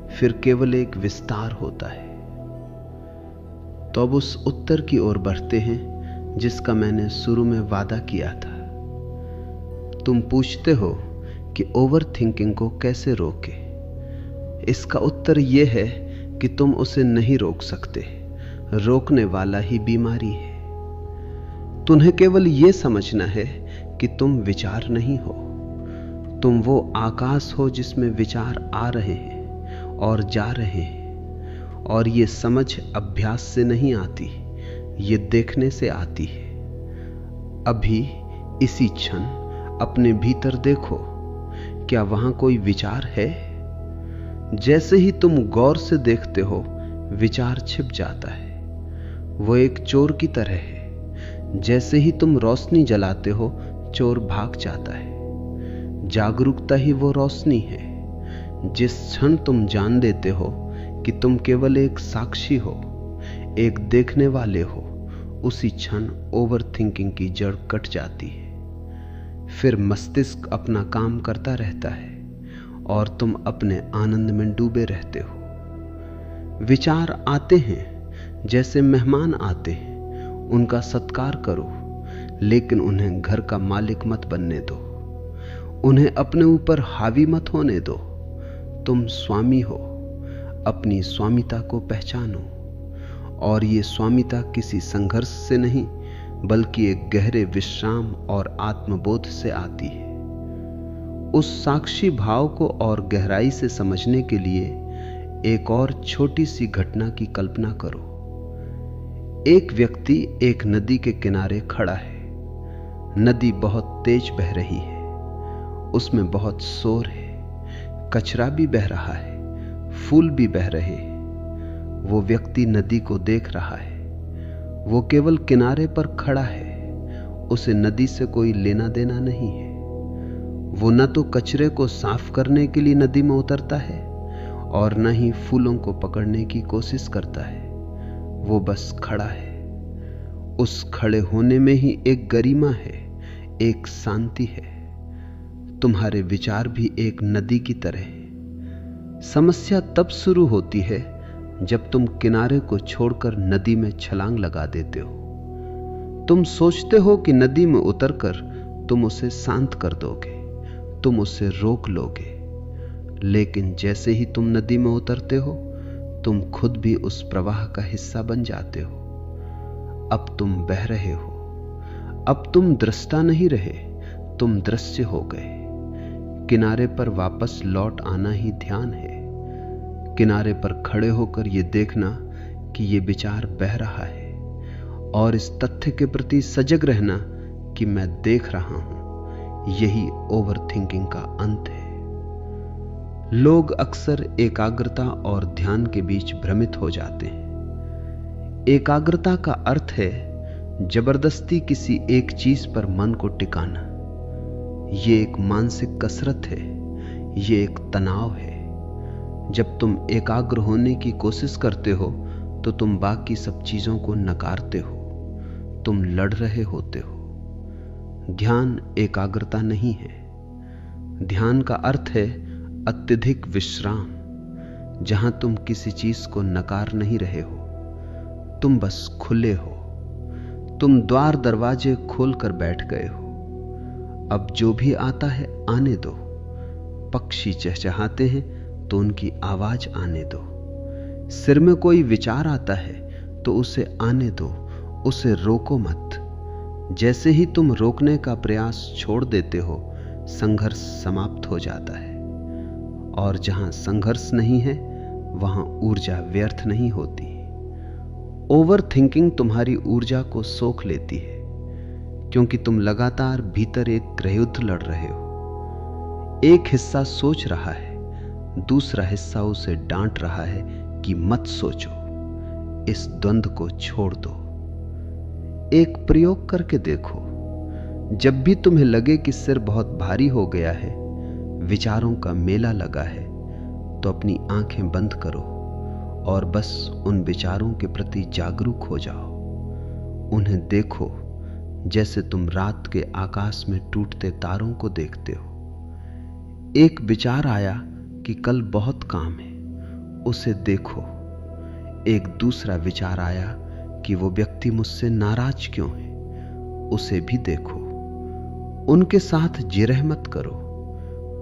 फिर केवल एक विस्तार होता है। तो अब उस उत्तर की ओर बढ़ते हैं जिसका मैंने शुरू में वादा किया था। तुम पूछते हो कि ओवर थिंकिंग को कैसे रोके। इसका उत्तर यह है कि तुम उसे नहीं रोक सकते। रोकने वाला ही बीमारी है। तुम्हें केवल यह समझना है कि तुम विचार नहीं हो। तुम वो आकाश हो जिसमें विचार आ रहे हैं और जा रहे हैं। और ये समझ अभ्यास से नहीं आती, ये देखने से आती है। अभी इसी क्षण अपने भीतर देखो, क्या वहां कोई विचार है? जैसे ही तुम गौर से देखते हो, विचार छिप जाता है। वो एक चोर की तरह है। जैसे ही तुम रोशनी जलाते हो, चोर भाग जाता है। जागरूकता ही वो रोशनी है। जिस क्षण तुम जान देते हो कि तुम केवल एक साक्षी हो, एक देखने वाले हो, उसी क्षण ओवर थिंकिंग की जड़ कट जाती है। फिर मस्तिष्क अपना काम करता रहता है और तुम अपने आनंद में डूबे रहते हो। विचार आते हैं जैसे मेहमान आते हैं, उनका सत्कार करो, लेकिन उन्हें घर का मालिक मत बनने दो। उन्हें अपने ऊपर हावी मत होने दो। तुम स्वामी हो, अपनी स्वामिता को पहचानो। और ये स्वामिता किसी संघर्ष से नहीं, बल्कि एक गहरे विश्राम और आत्मबोध से आती है। उस साक्षी भाव को और गहराई से समझने के लिए एक और छोटी सी घटना की कल्पना करो। एक व्यक्ति एक नदी के किनारे खड़ा है। नदी बहुत तेज बह रही है, उसमें बहुत शोर है, कचरा भी बह रहा है, फूल भी बह रहे हैं। वो व्यक्ति नदी को देख रहा है। वो केवल किनारे पर खड़ा है। उसे नदी से कोई लेना देना नहीं है। वो न तो कचरे को साफ करने के लिए नदी में उतरता है और न ही फूलों को पकड़ने की कोशिश करता है। वो बस खड़ा है। उस खड़े होने में ही एक गरिमा है, एक शांति है। तुम्हारे विचार भी एक नदी की तरह है। समस्या तब शुरू होती है जब तुम किनारे को छोड़कर नदी में छलांग लगा देते हो। तुम सोचते हो कि नदी में उतरकर तुम उसे शांत कर दोगे, तुम उसे रोक लोगे। लेकिन जैसे ही तुम नदी में उतरते हो, तुम खुद भी उस प्रवाह का हिस्सा बन जाते हो। अब तुम बह रहे हो। अब तुम दृष्टा नहीं रहे, तुम दृश्य हो गए। किनारे पर वापस लौट आना ही ध्यान है। किनारे पर खड़े होकर यह देखना कि यह विचार बह रहा है और इस तथ्य के प्रति सजग रहना कि मैं देख रहा हूं। यही ओवर थिंकिंग का अंत है। लोग अक्सर एकाग्रता और ध्यान के बीच भ्रमित हो जाते हैं। एकाग्रता का अर्थ है जबरदस्ती किसी एक चीज पर मन को टिकाना। ये एक मानसिक कसरत है, ये एक तनाव है। जब तुम एकाग्र होने की कोशिश करते हो तो तुम बाकी सब चीजों को नकारते हो, तुम लड़ रहे होते हो। ध्यान एकाग्रता नहीं है। ध्यान का अर्थ है अत्यधिक विश्राम, जहां तुम किसी चीज को नकार नहीं रहे हो, तुम बस खुले हो। तुम द्वार दरवाजे खोलकर बैठ गए हो। अब जो भी आता है आने दो। पक्षी चहचहाते हैं तो उनकी आवाज आने दो। सिर में कोई विचार आता है तो उसे आने दो, उसे रोको मत। जैसे ही तुम रोकने का प्रयास छोड़ देते हो, संघर्ष समाप्त हो जाता है। और जहां संघर्ष नहीं है वहां ऊर्जा व्यर्थ नहीं होती। ओवर थिंकिंग तुम्हारी ऊर्जा को सोख लेती है, क्योंकि तुम लगातार भीतर एक गृहयुद्ध लड़ रहे हो। एक हिस्सा सोच रहा है, दूसरा हिस्सा उसे डांट रहा है कि मत सोचो, इस द्वंद्व को छोड़ दो। एक प्रयोग करके देखो। जब भी तुम्हें लगे कि सिर बहुत भारी हो गया है, विचारों का मेला लगा है, तो अपनी आंखें बंद करो और बस उन विचारों के प्रति जागरूक हो जाओ। उन्हें देखो जैसे तुम रात के आकाश में टूटते तारों को देखते हो। एक विचार आया कि कल बहुत काम है, उसे देखो। एक दूसरा विचार आया कि वो व्यक्ति मुझसे नाराज क्यों है, उसे भी देखो। उनके साथ जिरह मत करो,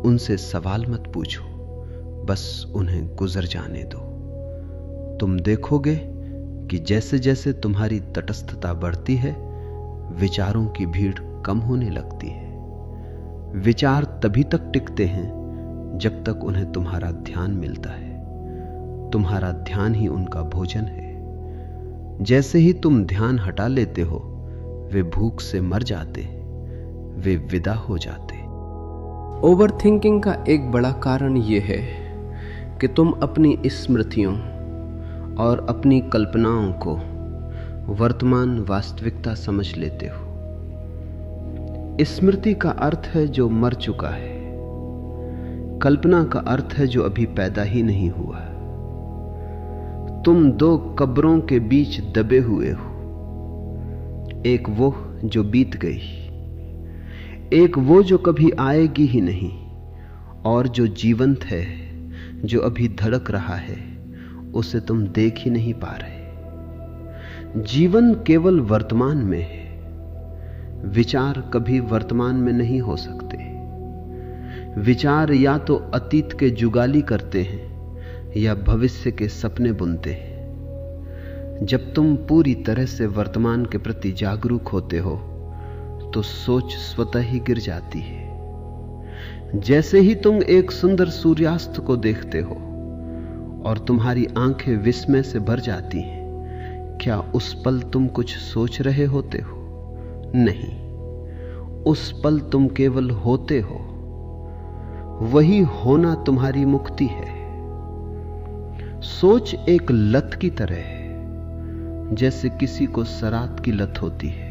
उनसे सवाल मत पूछो, बस उन्हें गुजर जाने दो। तुम देखोगे कि जैसे जैसे तुम्हारी तटस्थता बढ़ती है, विचारों की भीड़ कम होने लगती है। विचार तभी तक टिकते हैं जब तक उन्हें तुम्हारा ध्यान मिलता है। तुम्हारा ध्यान ही उनका भोजन है। जैसे ही तुम ध्यान हटा लेते हो, वे भूख से मर जाते, वे विदा हो जाते। ओवरथिंकिंग का एक बड़ा कारण यह है कि तुम अपनी स्मृतियों और अपनी कल्पनाओं को वर्तमान वास्तविकता समझ लेते हो। स्मृति का अर्थ है जो मर चुका है, कल्पना का अर्थ है जो अभी पैदा ही नहीं हुआ। तुम दो कब्रों के बीच दबे हुए हो, एक वो जो बीत गई, एक वो जो कभी आएगी ही नहीं, और जो जीवंत है, जो अभी धड़क रहा है, उसे तुम देख ही नहीं पा रहे। जीवन केवल वर्तमान में है। विचार कभी वर्तमान में नहीं हो सकते। विचार या तो अतीत के जुगाली करते हैं या भविष्य के सपने बुनते हैं। जब तुम पूरी तरह से वर्तमान के प्रति जागरूक होते हो तो सोच स्वतः ही गिर जाती है। जैसे ही तुम एक सुंदर सूर्यास्त को देखते हो और तुम्हारी आंखें विस्मय से भर जाती हैं, क्या उस पल तुम कुछ सोच रहे होते हो? नहीं, उस पल तुम केवल होते हो। वही होना तुम्हारी मुक्ति है। सोच एक लत की तरह है। जैसे किसी को शराब की लत होती है,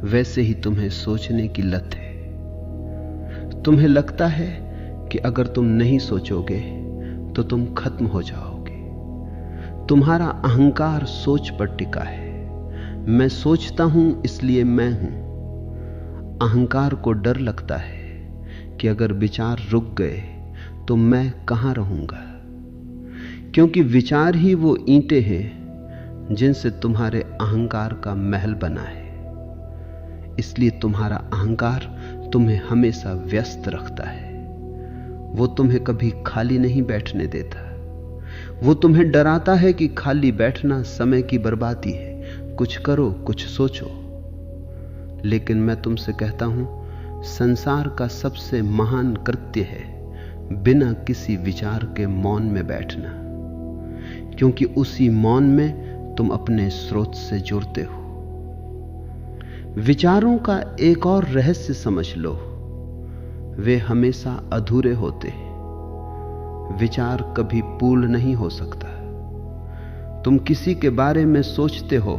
वैसे ही तुम्हें सोचने की लत है। तुम्हें लगता है कि अगर तुम नहीं सोचोगे तो तुम खत्म हो जाओगे। तुम्हारा अहंकार सोच पर टिका है। मैं सोचता हूं इसलिए मैं हूं। अहंकार को डर लगता है कि अगर विचार रुक गए तो मैं कहां रहूंगा, क्योंकि विचार ही वो ईंटें हैं जिनसे तुम्हारे अहंकार का महल बना है। इसलिए तुम्हारा अहंकार तुम्हें हमेशा व्यस्त रखता है। वो तुम्हें कभी खाली नहीं बैठने देता। वो तुम्हें डराता है कि खाली बैठना समय की बर्बादी है, कुछ करो, कुछ सोचो। लेकिन मैं तुमसे कहता हूं, संसार का सबसे महान कृत्य है बिना किसी विचार के मौन में बैठना, क्योंकि उसी मौन में तुम अपने स्रोत से जुड़ते हो। विचारों का एक और रहस्य समझ लो, वे हमेशा अधूरे होते हैं। विचार कभी पूर्ण नहीं हो सकता। तुम किसी के बारे में सोचते हो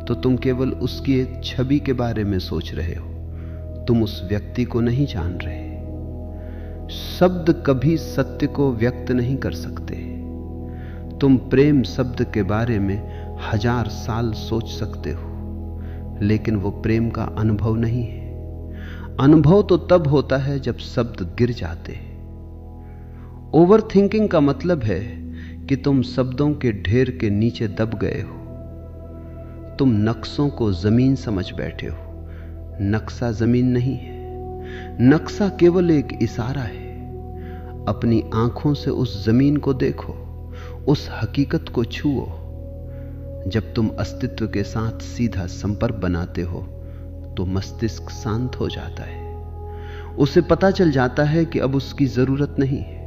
तो तुम केवल उसकी एक छवि के बारे में सोच रहे हो। तुम उस व्यक्ति को नहीं जान रहे। शब्द कभी सत्य को व्यक्त नहीं कर सकते। तुम प्रेम शब्द के बारे में 1000 साल सोच सकते हो, लेकिन वो प्रेम का अनुभव नहीं है। अनुभव तो तब होता है जब शब्द गिर जाते हैं। ओवर थिंकिंग का मतलब है कि तुम शब्दों के ढेर के नीचे दब गए हो। तुम नक्शों को जमीन समझ बैठे हो। नक्शा जमीन नहीं है। नक्शा केवल एक इशारा है। अपनी आंखों से उस जमीन को देखो, उस हकीकत को छुओ। जब तुम अस्तित्व के साथ सीधा संपर्क बनाते हो तो मस्तिष्क शांत हो जाता है। उसे पता चल जाता है कि अब उसकी जरूरत नहीं है।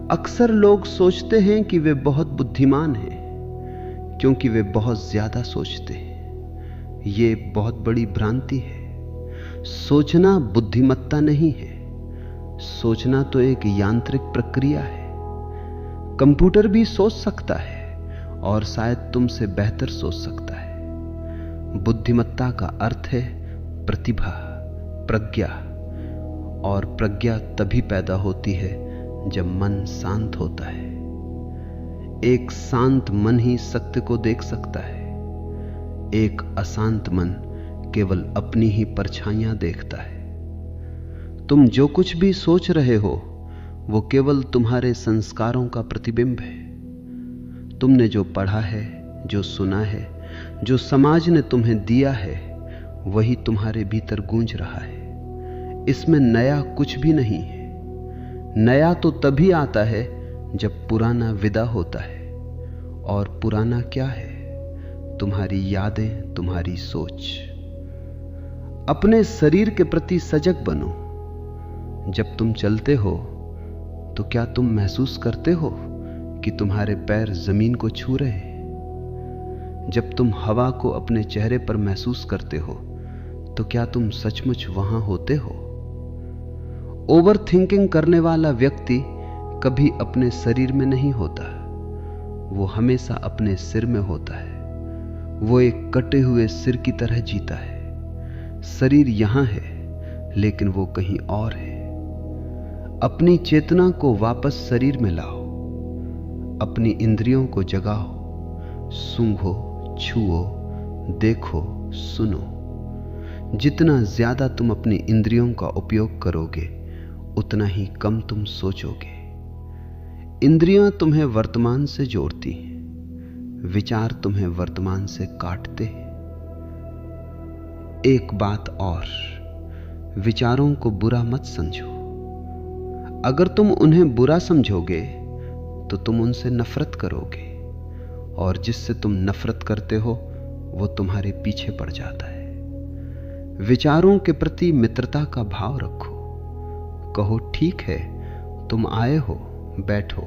अक्सर लोग सोचते हैं कि वे बहुत बुद्धिमान हैं क्योंकि वे बहुत ज्यादा सोचते हैं। ये बहुत बड़ी भ्रांति है। सोचना बुद्धिमत्ता नहीं है। सोचना तो एक यांत्रिक प्रक्रिया है। कंप्यूटर भी सोच सकता है और शायद तुमसे बेहतर सोच सकता है। बुद्धिमत्ता का अर्थ है प्रतिभा, प्रज्ञा, और प्रज्ञा तभी पैदा होती है जब मन शांत होता है। एक शांत मन ही सत्य को देख सकता है। एक अशांत मन केवल अपनी ही परछाइयां देखता है। तुम जो कुछ भी सोच रहे हो वो केवल तुम्हारे संस्कारों का प्रतिबिंब है। तुमने जो पढ़ा है, जो सुना है, जो समाज ने तुम्हें दिया है, वही तुम्हारे भीतर गूंज रहा है। इसमें नया कुछ भी नहीं है। नया तो तभी आता है जब पुराना विदा होता है। और पुराना क्या है? तुम्हारी यादें, तुम्हारी सोच। अपने शरीर के प्रति सजग बनो। जब तुम चलते हो तो क्या तुम महसूस करते हो कि तुम्हारे पैर जमीन को छू रहे हैं? जब तुम हवा को अपने चेहरे पर महसूस करते हो तो क्या तुम सचमुच वहां होते हो? ओवर थिंकिंग करने वाला व्यक्ति कभी अपने शरीर में नहीं होता। वो हमेशा अपने सिर में होता है। वो एक कटे हुए सिर की तरह जीता है। शरीर यहां है लेकिन वो कहीं और है। अपनी चेतना को वापस शरीर में लाओ। अपनी इंद्रियों को जगाओ। सूंघो, छुओ, देखो, सुनो। जितना ज्यादा तुम अपनी इंद्रियों का उपयोग करोगे उतना ही कम तुम सोचोगे। इंद्रियां तुम्हें वर्तमान से जोड़ती हैं। विचार तुम्हें वर्तमान से काटते हैं। एक बात और, विचारों को बुरा मत समझो। अगर तुम उन्हें बुरा समझोगे तो तुम उनसे नफरत करोगे, और जिससे तुम नफरत करते हो वो तुम्हारे पीछे पड़ जाता है। विचारों के प्रति मित्रता का भाव रखो। कहो, ठीक है, तुम आए हो, बैठो।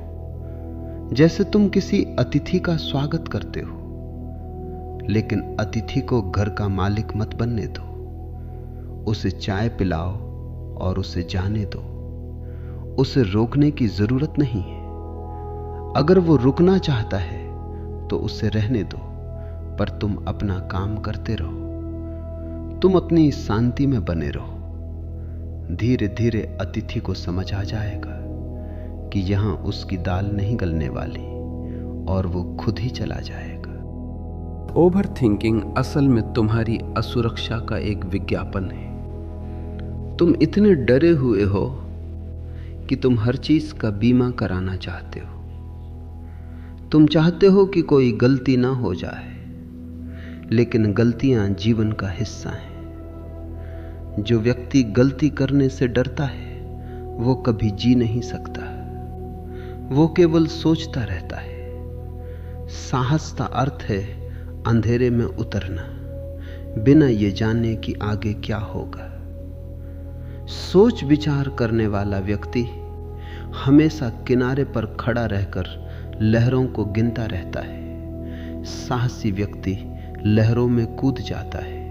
जैसे तुम किसी अतिथि का स्वागत करते हो। लेकिन अतिथि को घर का मालिक मत बनने दो। उसे चाय पिलाओ और उसे जाने दो। उसे रोकने की जरूरत नहीं है। अगर वो रुकना चाहता है तो उसे रहने दो, पर तुम अपना काम करते रहो। तुम अपनी शांति में बने रहो। धीरे धीरे अतिथि को समझ आ जाएगा कि यहां उसकी दाल नहीं गलने वाली, और वो खुद ही चला जाएगा। ओवर थिंकिंग असल में तुम्हारी असुरक्षा का एक विज्ञापन है। तुम इतने डरे हुए हो कि तुम हर चीज का बीमा कराना चाहते हो। तुम चाहते हो कि कोई गलती ना हो जाए, लेकिन गलतियां जीवन का हिस्सा हैं। जो व्यक्ति गलती करने से डरता है वो कभी जी नहीं सकता। वो केवल सोचता रहता है। साहस का अर्थ है अंधेरे में उतरना, बिना ये जाने कि आगे क्या होगा। सोच विचार करने वाला व्यक्ति हमेशा किनारे पर खड़ा रहकर लहरों को गिनता रहता है। साहसी व्यक्ति लहरों में कूद जाता है।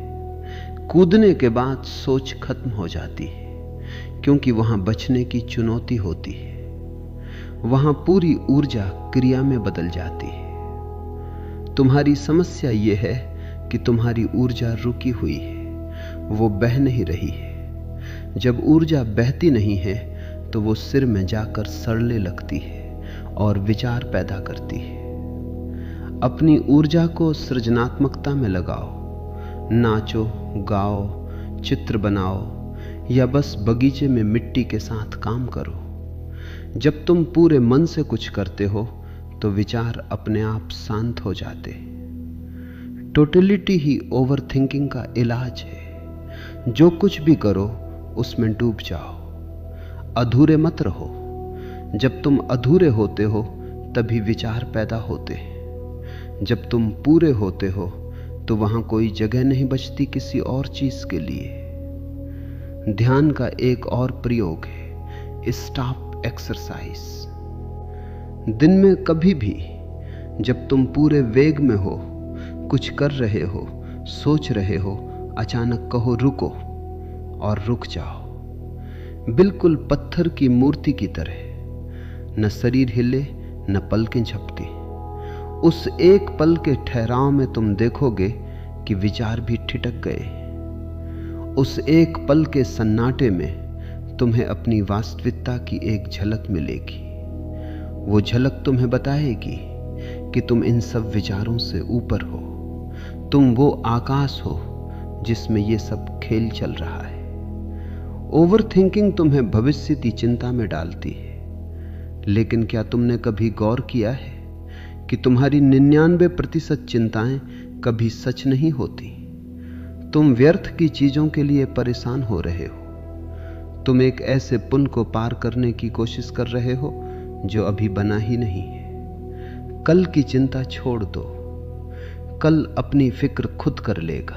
कूदने के बाद सोच खत्म हो जाती है, क्योंकि वहां बचने की चुनौती होती है। वहां पूरी ऊर्जा क्रिया में बदल जाती है। तुम्हारी समस्या यह है कि तुम्हारी ऊर्जा रुकी हुई है। वो बह नहीं रही है। जब ऊर्जा बहती नहीं है तो वो सिर में जाकर सड़ने लगती है और विचार पैदा करती है। अपनी ऊर्जा को सृजनात्मकता में लगाओ। नाचो, गाओ, चित्र बनाओ या बस बगीचे में मिट्टी के साथ काम करो। जब तुम पूरे मन से कुछ करते हो तो विचार अपने आप शांत हो जाते। टोटलिटी ही ओवरथिंकिंग का इलाज है। जो कुछ भी करो उसमें डूब जाओ, अधूरे मत रहो। जब तुम अधूरे होते हो तभी विचार पैदा होते हैं। जब तुम पूरे होते हो तो वहां कोई जगह नहीं बचती किसी और चीज के लिए। ध्यान का एक और प्रयोग है स्टॉप एक्सरसाइज। दिन में कभी भी जब तुम पूरे वेग में हो, कुछ कर रहे हो, सोच रहे हो, अचानक कहो रुको और रुक जाओ। बिल्कुल पत्थर की मूर्ति की तरह। न शरीर हिले न पलकें झपके। उस एक पल के ठहराव में तुम देखोगे कि विचार भी ठिठक गए। उस एक पल के सन्नाटे में तुम्हें अपनी वास्तविकता की एक झलक मिलेगी। वो झलक तुम्हें बताएगी कि तुम इन सब विचारों से ऊपर हो। तुम वो आकाश हो जिसमें ये सब खेल चल रहा है। ओवरथिंकिंग तुम्हें भविष्य की चिंता में डालती है, लेकिन क्या तुमने कभी गौर किया है कि तुम्हारी 99% चिंताएं कभी सच नहीं होती। तुम व्यर्थ की चीजों के लिए परेशान हो रहे हो। तुम एक ऐसे पुल को पार करने की कोशिश कर रहे हो जो अभी बना ही नहीं है। कल की चिंता छोड़ दो। कल अपनी फिक्र खुद कर लेगा।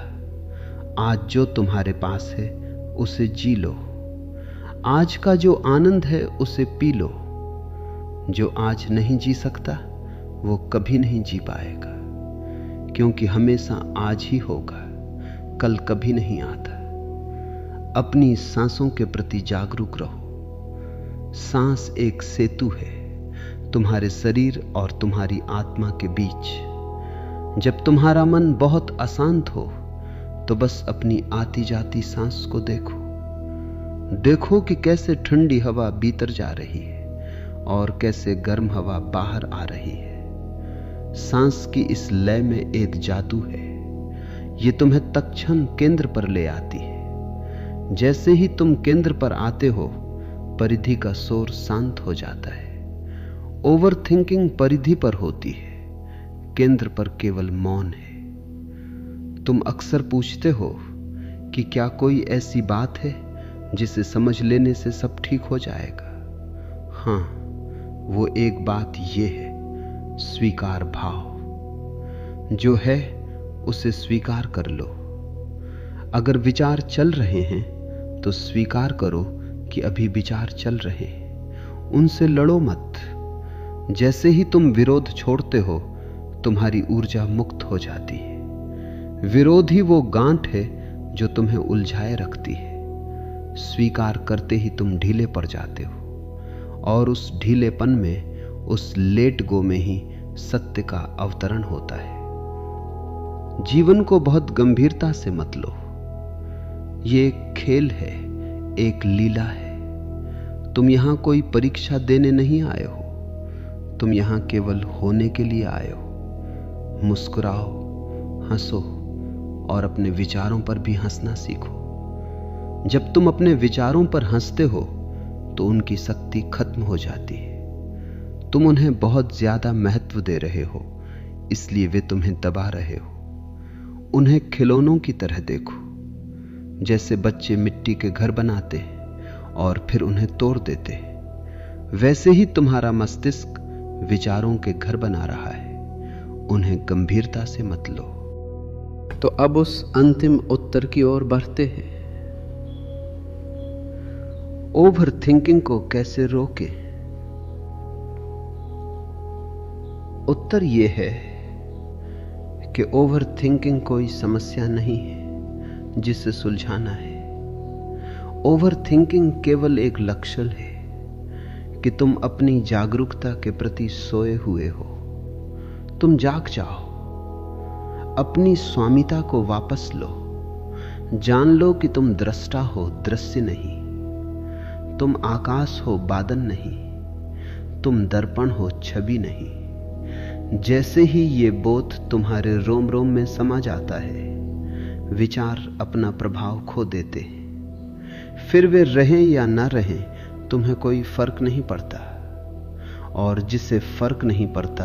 आज जो तुम्हारे पास है उसे जी लो। आज का जो आनंद है उसे पी लो। जो आज नहीं जी सकता वो कभी नहीं जी पाएगा, क्योंकि हमेशा आज ही होगा, कल कभी नहीं आता। अपनी सांसों के प्रति जागरूक रहो। सांस एक सेतु है तुम्हारे शरीर और तुम्हारी आत्मा के बीच। जब तुम्हारा मन बहुत अशांत हो तो बस अपनी आती जाती सांस को देखो। देखो कि कैसे ठंडी हवा भीतर जा रही है और कैसे गर्म हवा बाहर आ रही है। सांस की इस लय में एक जादू है। ये तुम्हें तत्क्षण केंद्र पर ले आती है। जैसे ही तुम केंद्र पर आते हो, परिधि का शोर शांत हो जाता है। ओवरथिंकिंग परिधि पर होती है, केंद्र पर केवल मौन है। तुम अक्सर पूछते हो कि क्या कोई ऐसी बात है जिसे समझ लेने से सब ठीक हो जाएगा। हां, वो एक बात ये है, स्वीकार भाव। जो है उसे स्वीकार कर लो। अगर विचार चल रहे हैं तो स्वीकार करो कि अभी विचार चल रहे हैं। उनसे लड़ो मत। जैसे ही तुम विरोध छोड़ते हो, तुम्हारी ऊर्जा मुक्त हो जाती है। विरोध ही वो गांठ है जो तुम्हें उलझाए रखती है। स्वीकार करते ही तुम ढीले पड़ जाते हो और उस ढीलेपन में, उस लेट गो में ही सत्य का अवतरण होता है। जीवन को बहुत गंभीरता से मत लो। ये एक खेल है, एक लीला है। तुम यहां कोई परीक्षा देने नहीं आए हो। तुम यहां केवल होने के लिए आए हो। मुस्कुराओ, हंसो और अपने विचारों पर भी हंसना सीखो। जब तुम अपने विचारों पर हंसते हो तो उनकी शक्ति खत्म हो जाती है। तुम उन्हें बहुत ज्यादा महत्व दे रहे हो, इसलिए वे तुम्हें दबा रहे हो। उन्हें खिलौनों की तरह देखो। जैसे बच्चे मिट्टी के घर बनाते और फिर उन्हें तोड़ देते, वैसे ही तुम्हारा मस्तिष्क विचारों के घर बना रहा है। उन्हें गंभीरता से मत लो। तो अब उस अंतिम उत्तर की ओर बढ़ते हैं। ओवर थिंकिंग को कैसे रोकें? उत्तर यह है कि ओवर थिंकिंग कोई समस्या नहीं है जिसे सुलझाना है। ओवर थिंकिंग केवल एक लक्षण है कि तुम अपनी जागरूकता के प्रति सोए हुए हो। तुम जाग जाओ, अपनी स्वामिता को वापस लो। जान लो कि तुम दृष्टा हो, दृश्य नहीं। तुम आकाश हो, बादल नहीं। तुम दर्पण हो, छवि नहीं। जैसे ही ये बोध तुम्हारे रोम रोम में समा जाता है, विचार अपना प्रभाव खो देते हैं। फिर वे रहें या ना रहें, तुम्हें कोई फर्क नहीं पड़ता। और जिसे फर्क नहीं पड़ता,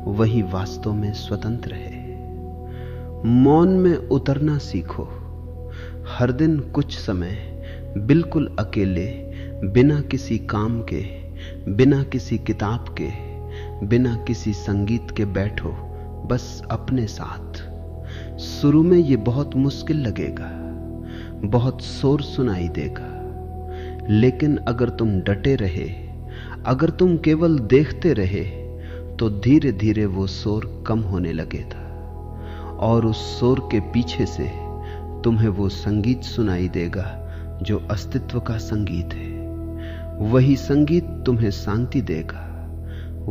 वही वास्तव में स्वतंत्र है। मौन में उतरना सीखो। हर दिन कुछ समय बिल्कुल अकेले, बिना किसी काम के, बिना किसी किताब के, बिना किसी संगीत के बैठो, बस अपने साथ। शुरू में ये बहुत मुश्किल लगेगा, बहुत शोर सुनाई देगा, लेकिन अगर तुम डटे रहे, अगर तुम केवल देखते रहे, तो धीरे धीरे वो शोर कम होने लगेगा। और उस शोर के पीछे से तुम्हें वो संगीत सुनाई देगा जो अस्तित्व का संगीत है। वही संगीत तुम्हें शांति देगा,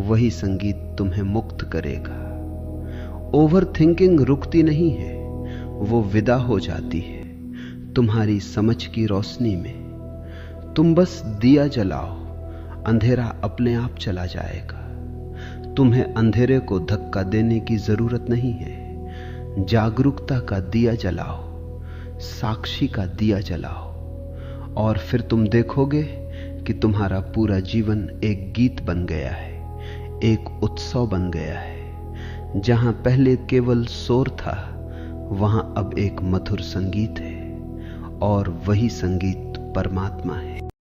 वही संगीत तुम्हें मुक्त करेगा। ओवर थिंकिंग रुकती नहीं है, वो विदा हो जाती है तुम्हारी समझ की रोशनी में। तुम बस दिया जलाओ, अंधेरा अपने आप चला जाएगा। तुम्हें अंधेरे को धक्का देने की जरूरत नहीं है। जागरूकता का दिया जलाओ, साक्षी का दिया जलाओ, और फिर तुम देखोगे कि तुम्हारा पूरा जीवन एक गीत बन गया है, एक उत्सव बन गया है। जहां पहले केवल शोर था, वहां अब एक मधुर संगीत है, और वही संगीत परमात्मा है।